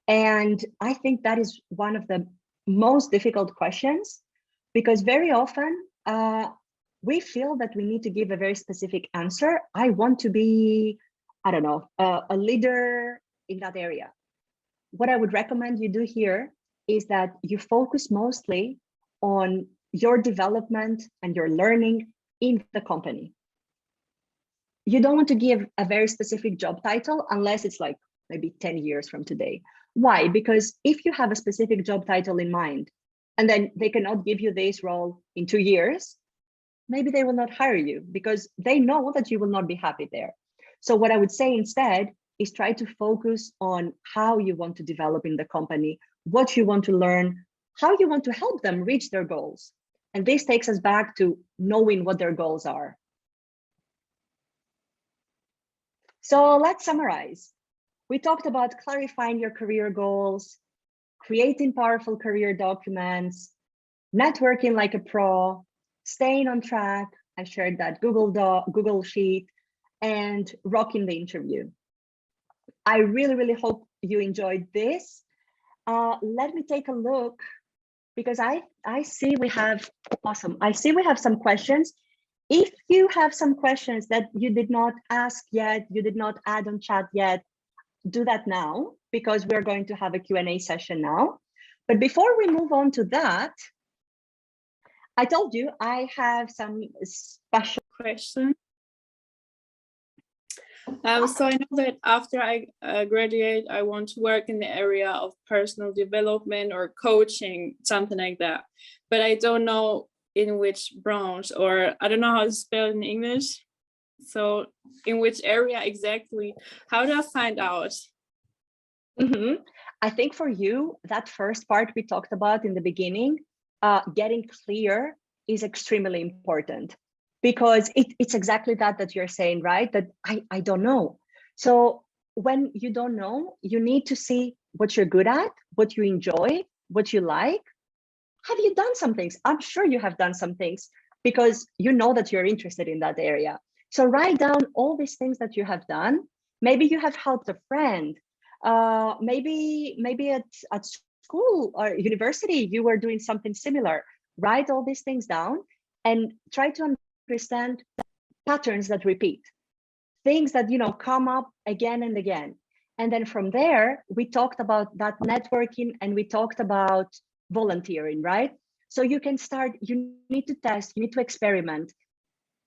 And I think that is one of the most difficult questions because very often we feel that we need to give a very specific answer. I want to be, I don't know, a leader in that area. What I would recommend you do here is that you focus mostly on your development and your learning in the company. You don't want to give a very specific job title unless it's like maybe 10 years from today. Why? Because if you have a specific job title in mind, and then they cannot give you this role in 2 years, maybe they will not hire you because they know that you will not be happy there. So what I would say instead is try to focus on how you want to develop in the company, what you want to learn, how you want to help them reach their goals. And this takes us back to knowing what their goals are. So let's summarize. We talked about clarifying your career goals, creating powerful career documents, networking like a pro, staying on track. I shared that Google Sheet, and rocking the interview. I really, really hope you enjoyed this. Let me take a look because I see we have, awesome. I see we have some questions. If you have some questions that you did not ask yet, you did not add on chat yet, do that now because we're going to have a Q&A session now. But before we move on to that, I told you I have some special question. So I know that after I graduate, I want to work in the area of personal development or coaching, something like that. But I don't know in which branch, or I don't know how to spell it in English. So in which area exactly? How do I find out? I think for you, that first part we talked about in the beginning, getting clear is extremely important because it's exactly that you're saying, right? That I don't know. So when you don't know, you need to see what you're good at, what you enjoy, what you like. Have you done some things? I'm sure you have done some things because you know that you're interested in that area. So write down all these things that you have done. Maybe you have helped a friend. Maybe at school or university, you were doing something similar. Write all these things down and try to understand patterns that repeat, things that come up again and again. And then from there, we talked about that networking and we talked about volunteering, right? So you can start, you need to test, you need to experiment.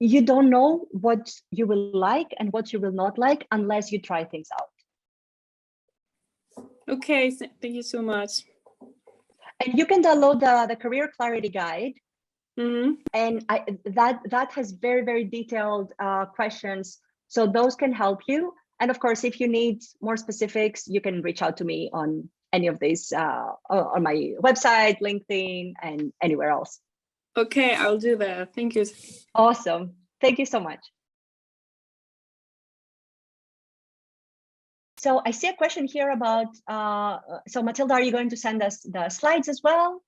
You don't know what you will like and what you will not like unless you try things out. Okay, thank you so much. And you can download the Career Clarity Guide. Mm-hmm. And that has very, very detailed questions. So those can help you. And of course, if you need more specifics, you can reach out to me on any of these, on my website, LinkedIn, and anywhere else. Okay, I'll do that. Thank you. Awesome. Thank you so much. So I see a question here about, so Matilda, are you going to send us the slides as well?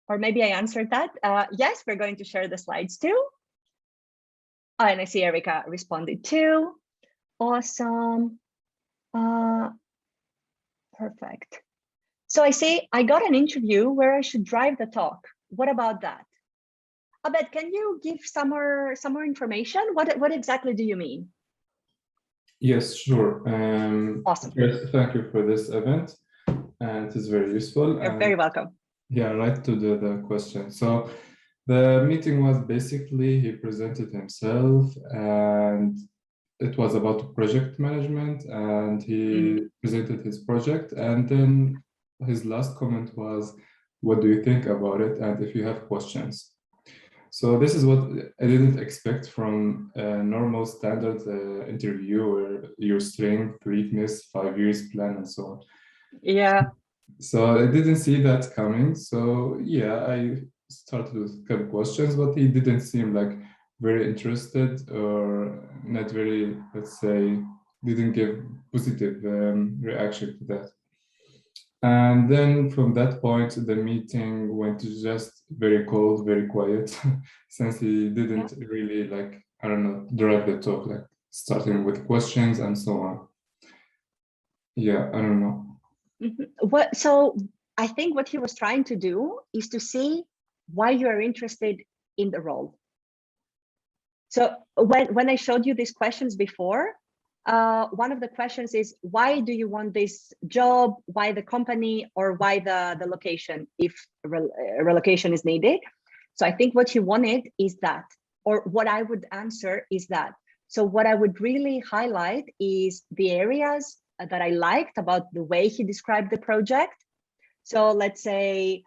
Or maybe I answered that. Yes, we're going to share the slides too. Oh, and I see Erica responded too. Awesome. Perfect. So I see I got an interview where I should drive the talk. What about that? Abed, can you give some more information? What exactly do you mean? Yes, sure. Awesome. First, thank you for this event, and it is very useful. You're very welcome. Yeah, right to the question. So the meeting was basically he presented himself, and it was about project management, and he presented his project, and then his last comment was, "What do you think about it? And if you have questions." So this is what I didn't expect from a normal standard interview where your strength, weakness, 5 years plan, and so on. Yeah. So I didn't see that coming. So yeah, I started with a couple questions, but he didn't seem like very interested or not very, let's say, didn't give positive reaction to that. And then from that point, the meeting went to just very cold, very quiet, since he didn't really like, I don't know, drive the talk, like starting with questions and so on. Yeah, I don't know. So I think what he was trying to do is to see why you are interested in the role. So when I showed you these questions before, one of the questions is, why do you want this job? Why the company, or why the location, if relocation is needed? So I think what he wanted is that, or what I would answer is that. So what I would really highlight is the areas that I liked about the way he described the project. So let's say,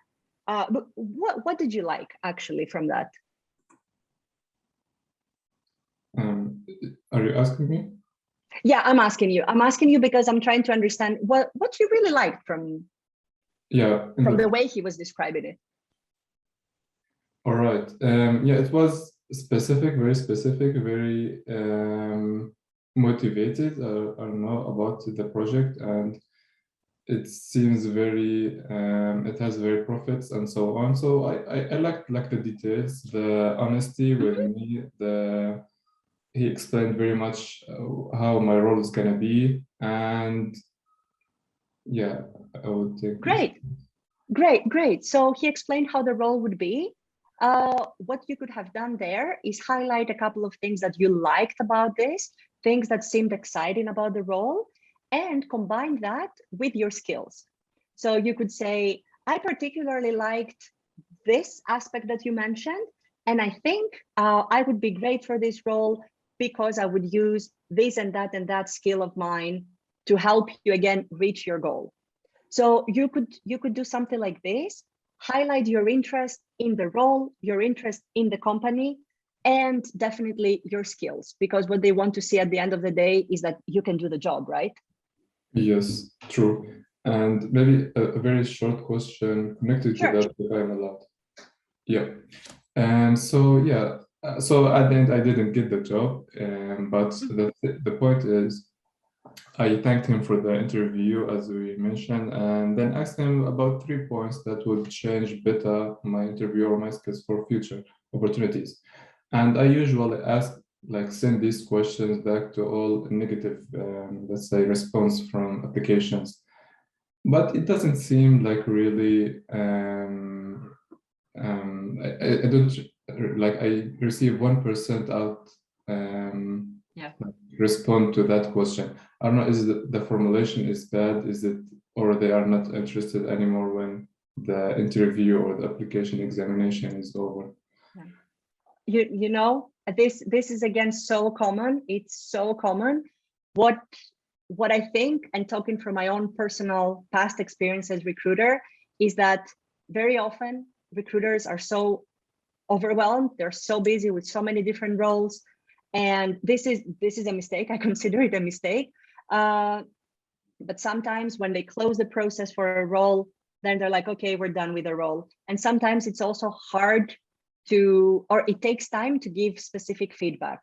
what did you like actually from that? Are you asking me? Yeah, I'm asking you. I'm asking you because I'm trying to understand what you really liked from the way he was describing it. All right. Yeah, it was specific, very specific, very motivated. I don't know about the project, and it seems very. It has very profits and so on. So I liked like the details, the honesty with me, he explained very much how my role is going to be, and yeah, I would take Great. So he explained how the role would be. What you could have done there is highlight a couple of things that you liked about this, things that seemed exciting about the role, and combine that with your skills. So you could say, I particularly liked this aspect that you mentioned, and I think I would be great for this role because I would use this and that skill of mine to help you again reach your goal. So you could do something like this, highlight your interest in the role, your interest in the company, and definitely your skills, because what they want to see at the end of the day is that you can do the job, right? Yes, true. And maybe a very short question connected to that, if I'm allowed. Yeah. And so, yeah, So at the end, I didn't get the job, but the point is, I thanked him for the interview, as we mentioned, and then asked him about 3 points that would change better my interview or my skills for future opportunities. And I usually ask, like, send these questions back to all negative, let's say, response from applications. But it doesn't seem like really, I don't, like, I receive 1% out, Yeah. respond to that question. I don't know, is the formulation is bad, is it, or they are not interested anymore when the interview or the application examination is over? You know, this is again so common. It's so common. What I think, and talking from my own personal past experience as recruiter, is that very often recruiters are so overwhelmed. They're so busy with so many different roles. And this is a mistake. I consider it a mistake. But sometimes when they close the process for a role, then they're like, okay, we're done with the role. And sometimes it's also hard to, or it takes time to give specific feedback.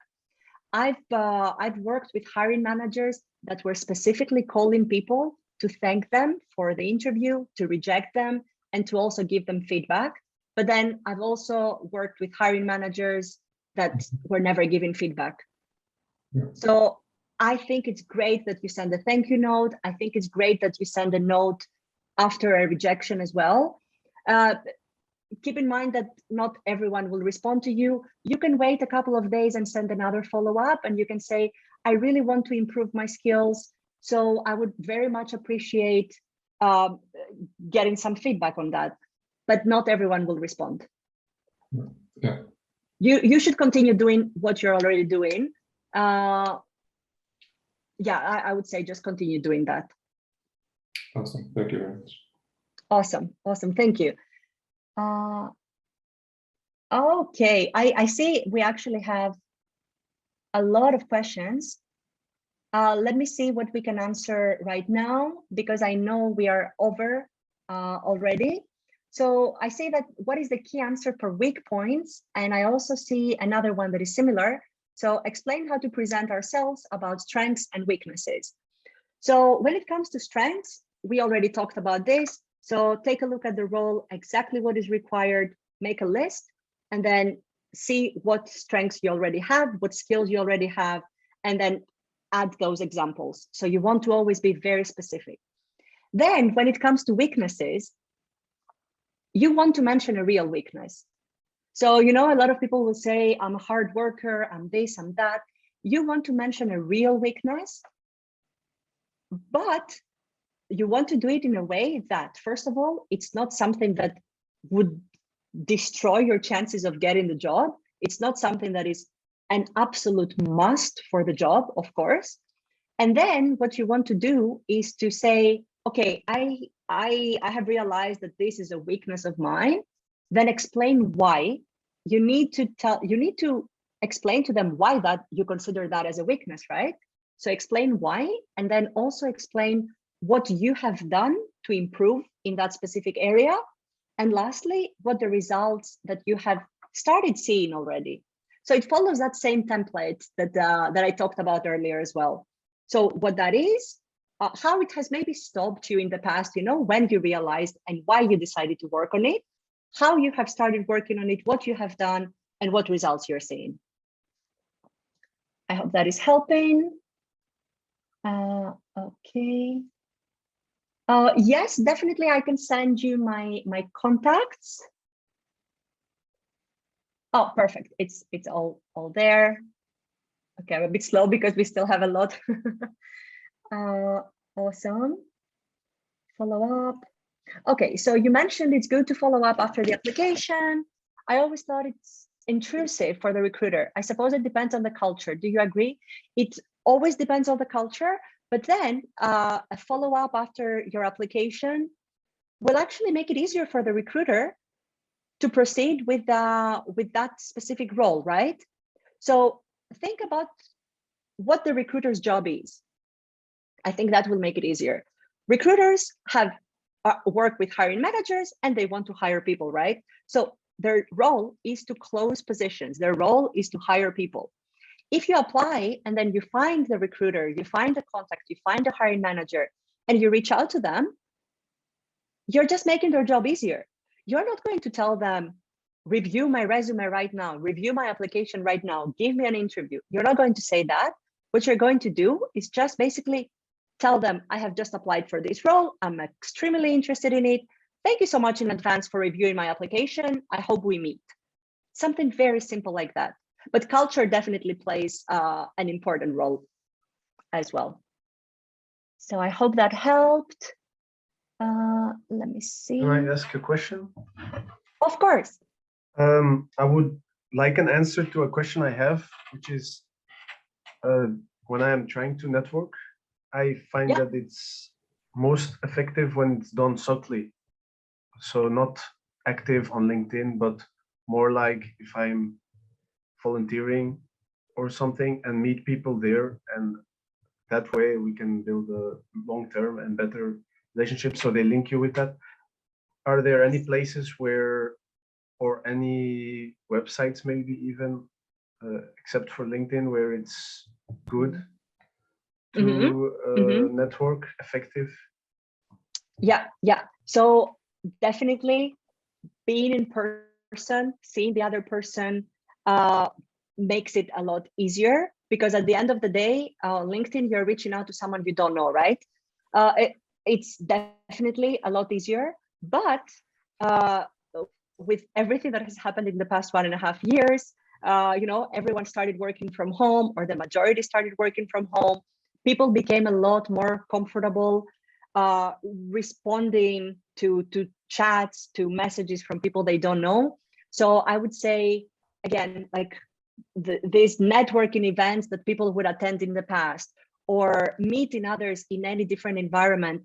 I've worked with hiring managers that were specifically calling people to thank them for the interview, to reject them, and to also give them feedback. But then I've also worked with hiring managers that were never given feedback. Yeah. So I think it's great that you send a thank you note. I think it's great that you send a note after a rejection as well. Keep in mind that not everyone will respond to you. You can wait a couple of days and send another follow-up, and you can say, I really want to improve my skills, so I would very much appreciate getting some feedback on that. But not everyone will respond. Yeah. You should continue doing what you're already doing. Yeah, I would say just continue doing that. Awesome. Thank you very much. Awesome. Thank you. Okay, I see we actually have a lot of questions. Let me see what we can answer right now, because I know we are over already. So I say that what is the key answer for weak points? And I also see another one that is similar. So explain how to present ourselves about strengths and weaknesses. So when it comes to strengths, we already talked about this. So take a look at the role, exactly what is required, make a list, and then see what strengths you already have, what skills you already have, and then add those examples. So you want to always be very specific. Then when it comes to weaknesses, you want to mention a real weakness. So, you know, a lot of people will say, I'm a hard worker, I'm this, I'm that. You want to mention a real weakness, but you want to do it in a way that, first of all, it's not something that would destroy your chances of getting the job. It's not something that is an absolute must for the job, of course. And then what you want to do is to say, okay, I have realized that this is a weakness of mine. Then explain why. You need to explain to them why that you consider that as a weakness, right? So explain why, and then also explain what you have done to improve in that specific area. And lastly, what the results that you have started seeing already. So it follows that same template that I talked about earlier as well. So what that is, how it has maybe stopped you in the past, you know, when you realized and why you decided to work on it, how you have started working on it, what you have done, and what results you're seeing. I hope that is helping. Okay. Yes, definitely. I can send you my contacts. Oh, perfect. It's all there. Okay, I'm a bit slow because we still have a lot. Awesome. Follow up. Okay, so you mentioned it's good to follow up after the application. I always thought it's intrusive for the recruiter. I suppose it depends on the culture. Do you agree? It always depends on the culture, but then a follow-up after your application will actually make it easier for the recruiter to proceed with that specific role, right? So think about what the recruiter's job is. I think that will make it easier. Recruiters have work with hiring managers and they want to hire people, right? So their role is to close positions. Their role is to hire people. If you apply and then you find the recruiter, you find the contact, you find the hiring manager, and you reach out to them, you're just making their job easier. You're not going to tell them, review my resume right now, review my application right now, give me an interview. You're not going to say that. What you're going to do is just basically tell them, I have just applied for this role. I'm extremely interested in it. Thank you so much in advance for reviewing my application. I hope we meet. Something very simple like that. But culture definitely plays an important role as well. So I hope that helped. Let me see. Can I ask a question? Of course. I would like an answer to a question I have, which is when I am trying to network, I find that it's most effective when it's done subtly. So not active on LinkedIn, but more like if I'm volunteering or something and meet people there, and that way we can build a long-term and better relationship. So they link you with that. Are there any places where, or any websites maybe even, except for LinkedIn, where it's good to network effective? Yeah. So definitely being in person, seeing the other person makes it a lot easier, because at the end of the day, LinkedIn, you're reaching out to someone you don't know, right? It's definitely a lot easier, but with everything that has happened in the past 1.5 years, everyone started working from home, or the majority started working from home. People became a lot more comfortable responding to chats, to messages from people they don't know. So I would say, again, like these networking events that people would attend in the past, or meeting others in any different environment,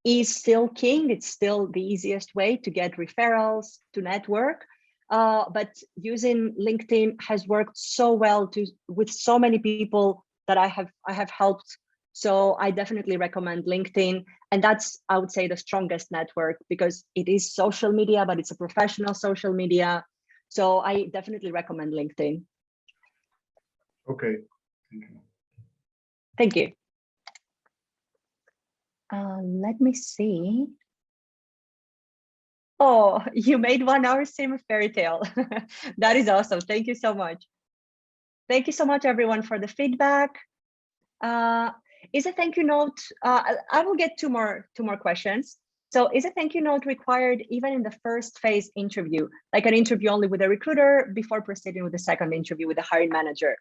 is still king. It's still the easiest way to get referrals, to network. But using LinkedIn has worked so well with so many people that I have helped. So I definitely recommend LinkedIn. And that's, I would say, the strongest network, because it is social media, but it's a professional social media. So I definitely recommend LinkedIn. Okay, thank you. Thank you. Let me see. Oh, you made 1 hour seem a fairy tale. That is awesome. Thank you so much. Thank you so much, everyone, for the feedback. Is a thank you note? I will get two more questions. So is a thank you note required even in the first phase interview, like an interview only with a recruiter before proceeding with the second interview with the hiring manager?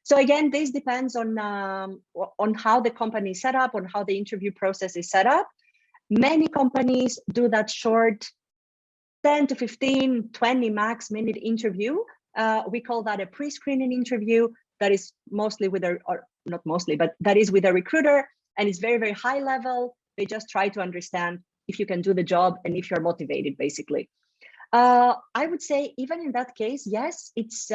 So again, this depends on how the company is set up, on how the interview process is set up. Many companies do that short 10 to 15, 20 max minute interview. We call that a pre-screening interview. That is mostly with not mostly, but that is with a recruiter, and it's very, very high level. They just try to understand if you can do the job and if you're motivated, basically. I would say even in that case, yes, it's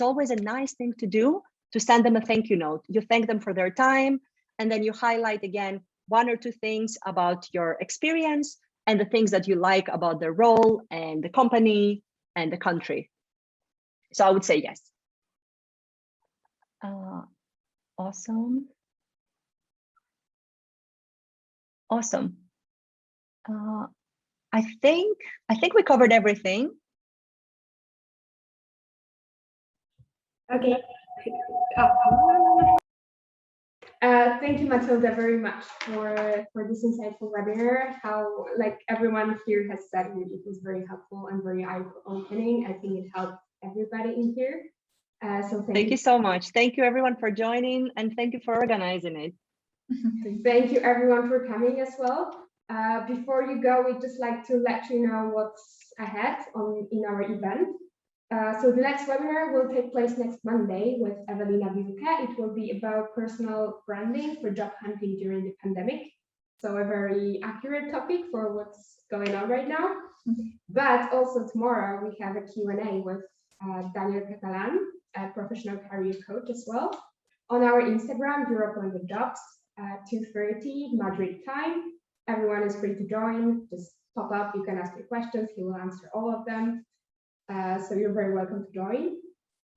always a nice thing to do, to send them a thank you note. You thank them for their time, and then you highlight again 1 or 2 things about your experience and the things that you like about the role and the company and the country. So I would say yes. Awesome. Awesome. I think we covered everything. Okay. Thank you, Matilda, very much for this insightful webinar. How, like everyone here has said, it was very helpful and very eye-opening. I think it helped everybody in here. So thank you so much. Thank you, everyone, for joining, and thank you for organizing it. Thank you, everyone, for coming as well. Before you go, we'd just like to let you know what's ahead in our event. So the next webinar will take place next Monday with Evelina Vivuka. It will be about personal branding for job hunting during the pandemic. So a very accurate topic for what's going on right now. But also tomorrow we have a Q&A with Daniel Catalan, a professional career coach as well, on our Instagram, Europe on the Jobs, 2:30 Madrid time. Everyone is free to join. Just pop up, you can ask your questions, he will answer all of them. So you're very welcome to join.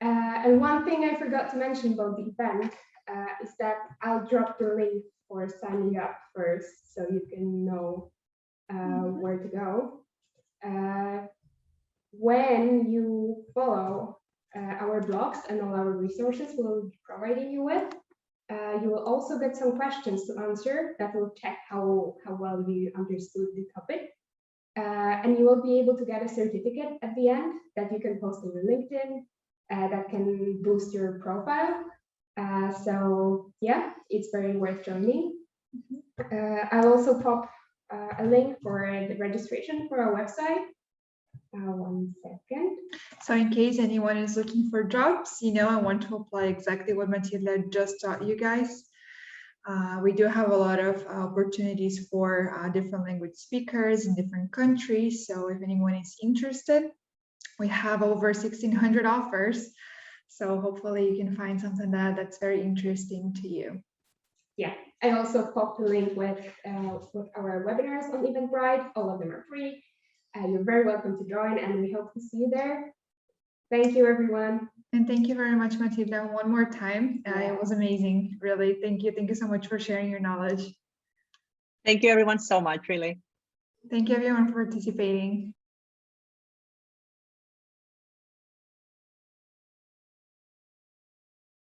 And one thing I forgot to mention about the event is that I'll drop the link for signing up first, so you can know where to go. When you follow our blogs and all our resources we'll be providing you with, you will also get some questions to answer that will check how well you understood the topic. And you will be able to get a certificate at the end that you can post on your LinkedIn that can boost your profile. So yeah, it's very worth joining. I'll also pop a link for the registration for our website. 1 second. So in case anyone is looking for jobs, you know, I want to apply exactly what Matilda just taught you guys. We do have a lot of opportunities for different language speakers in different countries. So if anyone is interested, we have over 1,600 offers. So hopefully you can find something that's very interesting to you. Yeah, I also popped a link with our webinars on Eventbrite. All of them are free. You're very welcome to join, and we hope to see you there. Thank you, everyone. And thank you very much, Matilda, one more time. It was amazing, really. Thank you. Thank you so much for sharing your knowledge. Thank you everyone so much, really. Thank you everyone for participating.